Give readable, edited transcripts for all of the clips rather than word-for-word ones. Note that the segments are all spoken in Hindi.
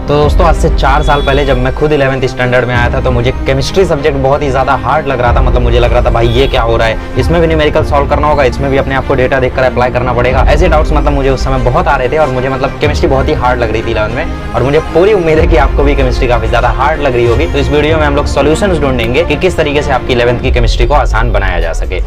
तो दोस्तों आज से 4 साल पहले जब मैं खुद 11th स्टैंडर्ड में आया था तो मुझे केमिस्ट्री सब्जेक्ट बहुत ही ज़्यादा हार्ड लग रहा था। मतलब मुझे लग रहा था भाई ये क्या हो रहा है, इसमें भी न्यूमेरिकल सॉल्व करना होगा, इसमें भी अपने आप को डेटा देखकर अप्लाई करना पड़ेगा। ऐसे डाउट्स मतलब मुझे उस समय बहुत आ रहे थे और मुझे मतलब केमिस्ट्री बहुत ही हार्ड लग रही थी 11th में। और मुझे पूरी उम्मीद है कि आपको भी केमिस्ट्री काफ़ी ज़्यादा हार्ड लग रही होगी। तो इस वीडियो में हम लोग सॉल्यूशंस ढूंढेंगे कि किस तरीके से आपकी 11th की केमिस्ट्री को आसान बनाया जा सके।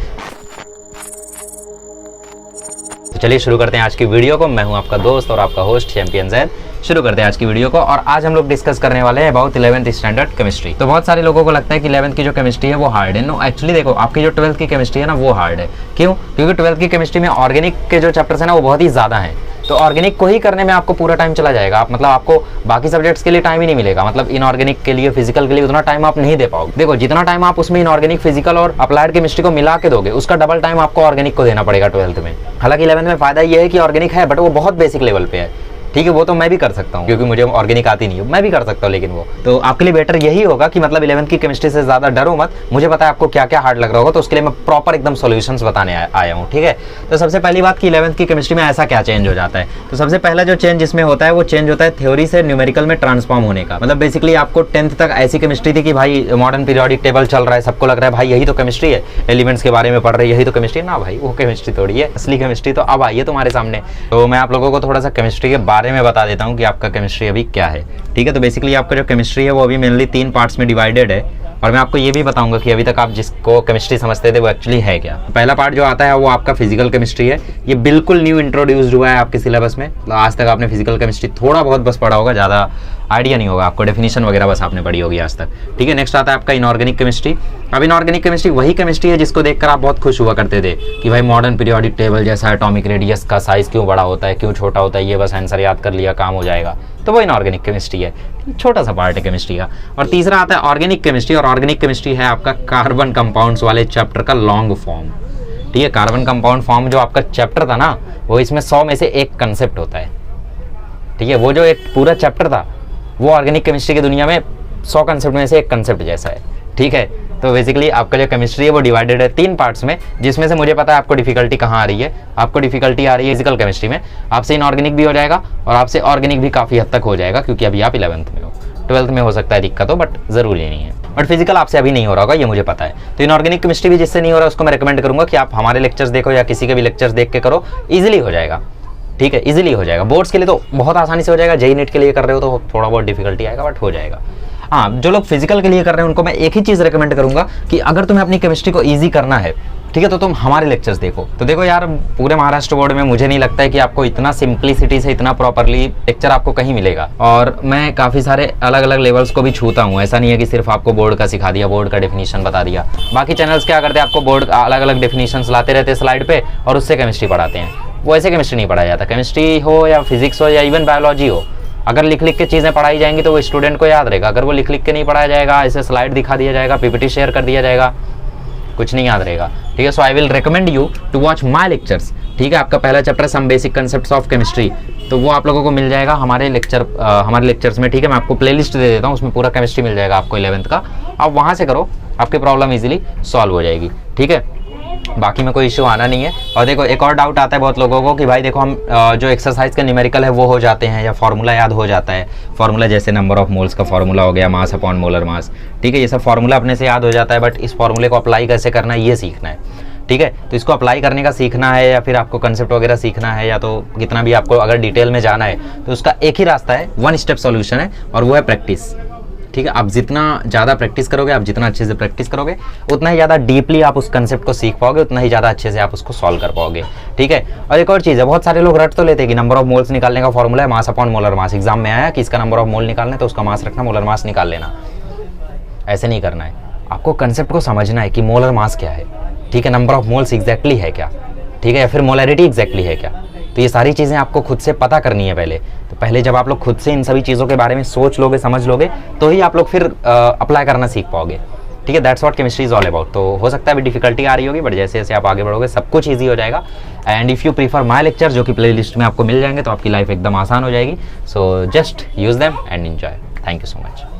तो चलिए शुरू करते हैं आज की वीडियो को। मैं हूं आपका दोस्त और आपका होस्ट चैंपियन जैद। शुरू करते हैं आज की वीडियो को और आज हम लोग डिस्कस करने वाले हैं अबाउट 11th स्टैंडर्ड केमिस्ट्री। तो बहुत सारे लोगों को लगता है कि 11th की जो केमिस्ट्री है वो हार्ड है। नो, एक्चुअली देखो आपकी जो 12th की केमिस्ट्री है ना वो हार्ड है। क्यों? क्योंकि 12th की केमिस्ट्री में ऑर्गेनिक के जो चैप्टर्स है ना वो बहुत ही ज्यादा हैं। तो ऑर्गेनिक को ही करने में आपको पूरा टाइम चला जाएगा। आप मतलब आपको बाकी सब्जेक्ट्स के लिए टाइम ही नहीं मिलेगा। मतलब इनऑर्गेनिक के लिए, फिजिकल के लिए उतना टाइम आप नहीं दे पाओगे। देखो जितना टाइम आप उसमें इनऑर्गेनिक, फिजिकल और अप्लाइड केमिस्ट्री को मिला के दोगे उसका डबल टाइम आपको ऑर्गेनिक को देना पड़ेगा 12th में। हालांकि 11th में फायदा ये है कि ऑर्गेनिक है बट वो बहुत बेसिक लेवल पे है। ठीक है, वो तो मैं भी कर सकता हूँ क्योंकि मुझे ऑर्गेनिक आती नहीं है, मैं भी कर सकता हूँ। लेकिन वो तो आपके लिए बेटर यही होगा कि मतलब 11th की केमिस्ट्री से ज़्यादा डरो मत। मुझे पता है आपको क्या क्या हार्ड लग रहा होगा, तो उसके लिए मैं प्रॉपर एकदम सॉल्यूशंस बताने आया हूँ। ठीक है, तो सबसे पहली बात कि 11th की केमिस्ट्री में ऐसा क्या चेंज हो जाता है। तो सबसे पहला जो चेंज इसमें होता है वो चेंज होता है थ्योरी से न्यूमेरिकल में ट्रांसफॉर्म होने का। मतलब बेसिकली आपको 10th तक ऐसी केमिस्ट्री थी कि भाई मॉडर्न पीरियोडिक टेबल चल रहा है, सबको लग रहा है भाई यही तो केमिस्ट्री है, एलिमेंट्स के बारे में पढ़ रहे हैं, यही तो केमिस्ट्री ना भाई, वो केमिस्ट्री थोड़ी है। असली केमिस्ट्री तो अब आई है तुम्हारे सामने। तो मैं आप लोगों को थोड़ा सा केमिस्ट्री के बारे में बता देता हूँ कि आपका केमिस्ट्री अभी क्या है। ठीक है, तो बेसिकली आपका जो केमिस्ट्री है वो अभी मेनली 3 पार्ट्स में डिवाइडेड है और मैं आपको ये भी बताऊंगा कि अभी तक आप जिसको केमिस्ट्री समझते थे वो एक्चुअली है क्या। पहला पार्ट जो आता है वो आपका फिजिकल केमिस्ट्री है। ये बिल्कुल न्यू इंट्रोड्यूस्ड हुआ है आपके सिलेबस में। आज तक आपने फिजिकल केमिस्ट्री थोड़ा बहुत बस पढ़ा होगा, ज़्यादा आइडिया नहीं होगा आपको, डेफिनेशन वगैरह बस आपने पढ़ी होगी आज तक। ठीक है, नेक्स्ट आता है आपका इनऑर्गेनिक केमिस्ट्री। अब इनऑर्गेनिक केमिस्ट्री वही केमिस्ट्री है जिसको देखकर आप बहुत खुश हुआ करते थे कि भाई मॉडर्न पीरियोडिक टेबल जैसा एटॉमिक रेडियस का साइज क्यों बड़ा होता है, क्यों छोटा होता है, ये बस आंसर याद कर लिया काम हो जाएगा। तो वो इनऑर्गेनिक केमिस्ट्री है, छोटा सा पार्ट है केमिस्ट्री का। और तीसरा आता है ऑर्गेनिक केमिस्ट्री, और ऑर्गेनिक केमिस्ट्री है आपका कार्बन कंपाउंड्स वाले चैप्टर का लॉन्ग फॉर्म। ठीक है, कार्बन कंपाउंड फॉर्म जो आपका चैप्टर था ना वो इसमें 100 में से एक कंसेप्ट होता है। ठीक है, वो जो एक पूरा चैप्टर था वो ऑर्गेनिक केमिस्ट्री की दुनिया में 100 कंसेप्ट में से एक कंसेप्ट जैसा है। ठीक है, तो बेसिकली आपका जो केमिस्ट्री है वो डिवाइडेड है 3 पार्ट्स में, जिसमें से मुझे पता है आपको डिफिकल्टी कहाँ आ रही है। आपको डिफिकल्टी आ रही है फिजिकल केमिस्ट्री में। आपसे इनऑर्गेनिक भी हो जाएगा और आपसे ऑर्गेनिक भी काफ़ी हद तक हो जाएगा क्योंकि अभी आप 11th में हो। 12th में हो सकता है दिक्कत हो बट ज़रूरी नहीं है। बट फिजिकल आपसे अभी नहीं हो रहा होगा, ये मुझे पता है। तो इनऑर्गेनिक केमिस्ट्री भी जिससे नहीं हो रहा उसको मैं रिकमेंड करूँगा कि आप हमारे लेक्चर्स देखो या किसी के भी लेक्चर्स देख के करो, ईजिली हो जाएगा। ठीक है, इजीली हो जाएगा। बोर्ड्स के लिए तो बहुत आसानी से हो जाएगा, जेईई नीट के लिए कर रहे हो तो थोड़ा बहुत डिफिकल्टी आएगा बट हो जाएगा। हाँ, जो लोग फिजिकल के लिए कर रहे हैं उनको मैं एक ही चीज़ रेकमेंड करूंगा कि अगर तुम्हें अपनी केमिस्ट्री को ईजी करना है, ठीक है, तो तुम हमारे लेक्चर्स देखो। तो देखो यार, पूरे महाराष्ट्र बोर्ड में मुझे नहीं लगता है कि आपको इतना सिंप्लिसिटी से इतना प्रॉपरली लेक्चर आपको कहीं मिलेगा। और मैं काफ़ी सारे अलग अलग लेवल्स को भी छूता हूँ। ऐसा नहीं है कि सिर्फ आपको बोर्ड का सिखा दिया, बोर्ड का डेफिनेशन बता दिया। बाकी चैनल्स क्या करते हैं, आपको बोर्ड का अलग अलग डेफिनेशन लाते रहते हैं स्लाइड पे और उससे केमिस्ट्री पढ़ाते हैं। वो ऐसे केमिस्ट्री नहीं पढ़ाया जाता। केमिस्ट्री हो या फिजिक्स हो या इवन बायोलॉजी हो, अगर लिख लिख के चीज़ें पढ़ाई जाएंगी तो वो स्टूडेंट को याद रहेगा। अगर वो लिख लिख के नहीं पढ़ाया जाएगा, ऐसे स्लाइड दिखा दिया जाएगा, पीपीटी शेयर कर दिया जाएगा, कुछ नहीं याद रहेगा। ठीक है, so I will recommend you to watch my lectures. ठीक है, आपका पहला chapter some basic concepts of chemistry, तो वो आप लोगों को मिल जाएगा हमारे लेक्चर्स में। ठीक है, मैं आपको प्लेलिस्ट दे देता हूँ, उसमें पूरा केमिस्ट्री मिल जाएगा आपको 11th का। आप वहाँ से करो, आपकी प्रॉब्लम इजीली सॉल्व हो जाएगी। ठीक है, बाकी में कोई इशू आना नहीं है। और देखो एक और डाउट आता है बहुत लोगों को कि भाई देखो हम जो एक्सरसाइज का न्यूमेरिकल है वो हो जाते हैं या फार्मूला याद हो जाता है। फार्मूला जैसे नंबर ऑफ मोल्स का फार्मूला हो गया, मास अपॉन मोलर मास। ठीक है, ये सब फार्मूला अपने से याद हो जाता है बट इस फार्मूले को अप्लाई कैसे करना है ये सीखना है। ठीक है, तो इसको अप्लाई करने का सीखना है या फिर आपको कंसेप्ट वगैरह सीखना है या तो कितना भी आपको अगर डिटेल में जाना है तो उसका एक ही रास्ता है, 1 स्टेप सॉल्यूशन है और वो है प्रैक्टिस। ठीक है, आप जितना ज़्यादा प्रैक्टिस करोगे, आप जितना अच्छे से प्रैक्टिस करोगे उतना ही ज़्यादा डीपली आप उस कंसेप्ट को सीख पाओगे, उतना ही ज़्यादा अच्छे से आप उसको सॉल्व कर पाओगे। ठीक है, और एक और चीज़ है, बहुत सारे लोग रट तो लेते हैं कि नंबर ऑफ मोल्स निकालने का फॉर्मूला है mass upon molar mass. Exam में आया कि इसका नंबर ऑफ मोल निकालना है तो उसका मास रखना, मोलर मास निकाल लेना। ऐसे नहीं करना है, आपको कंसेप्ट को समझना है कि मोलर मास क्या है। ठीक है, नंबर ऑफ मोल्स एग्जैक्टली है क्या, ठीक है, या फिर मोलैरिटी एग्जैक्टली है क्या। तो ये सारी चीज़ें आपको खुद से पता करनी है पहले। तो पहले जब आप लोग खुद से इन सभी चीज़ों के बारे में सोच लोगे, समझ लोगे, तो ही आप लोग फिर अप्लाई करना सीख पाओगे। ठीक है, that's what chemistry is all about. तो हो सकता है अभी डिफिकल्टी आ रही होगी बट जैसे जैसे आप आगे बढ़ोगे सब कुछ ईजी हो जाएगा। And if you prefer my lecture जो कि प्ले लिस्ट में आपको मिल जाएंगे तो आपकी लाइफ एकदम आसान हो जाएगी। So just use them and enjoy. Thank you so much.